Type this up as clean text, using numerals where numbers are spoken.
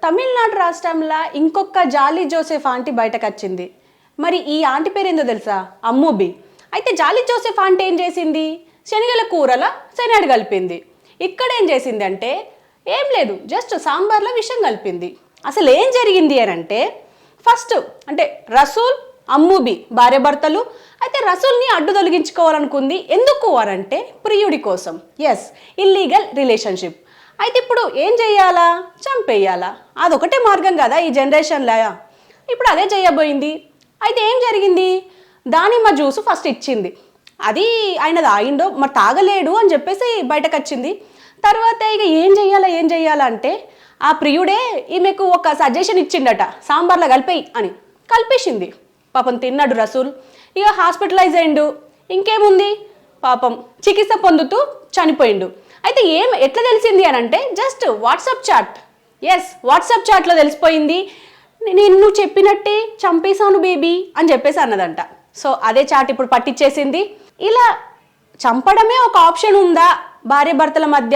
తమిళనాడు రాష్ట్రంలో ఇంకొక జాలీ Joseph aunty బయటకు వచ్చింది. మరి ఈ ఆంటీ పేరు ఏందో తెలుసా? అమ్మూబి. అయితే జాలీ జోసెఫ్ ఆంటీ ఏం చేసింది? శనగల కూరల శనగడు కలిపింది. ఇక్కడ ఏం చేసింది అంటే ఏం లేదు, జస్ట్ సాంబార్లో విషం కలిపింది. అసలు ఏం జరిగింది అని అంటే, ఫస్ట్ అంటే రసూల్ అమ్మూబి భార్యాభర్తలు. అయితే రసూల్ని అడ్డు తొలగించుకోవాలనుకుంది. ఎందుకు అనంటే ప్రియుడి కోసం. Yes, illegal relationship. అయితే ఇప్పుడు ఏం చెయ్యాలా? చంపేయాలా? అదొకటే మార్గం కదా ఈ జనరేషన్లో. ఇప్పుడు అదే చేయబోయింది. అయితే ఏం జరిగింది? దానిమ్మ జ్యూసు ఫస్ట్ ఇచ్చింది. అది ఆయన తాగిండో మరి తాగలేడు అని చెప్పేసి బయటకు వచ్చింది. తర్వాత ఇక ఏం చెయ్యాలా అంటే ఆ ప్రియుడే ఈమెకు ఒక సజెషన్ ఇచ్చిండట, సాంబార్లో కలిపేయి అని. కలిపేసింది. పాపం తిన్నాడు రసూల్. ఇక హాస్పిటలైజ్ అయిండు. ఇంకేముంది, పాపం చికిత్స పొందుతూ చనిపోయిండు. అయితే ఎట్లా తెలిసింది అని అంటే just WhatsApp chat. Yes, WhatsApp చాట్లో తెలిసిపోయింది. నేను చెప్పినట్టే చంపేశాను బేబీ అని చెప్పేసి అన్నదంట. సో అదే చాట్ ఇప్పుడు పట్టించేసింది. ఇలా చంపడమే ఒక ఆప్షన్ ఉందా భార్య భర్తల మధ్య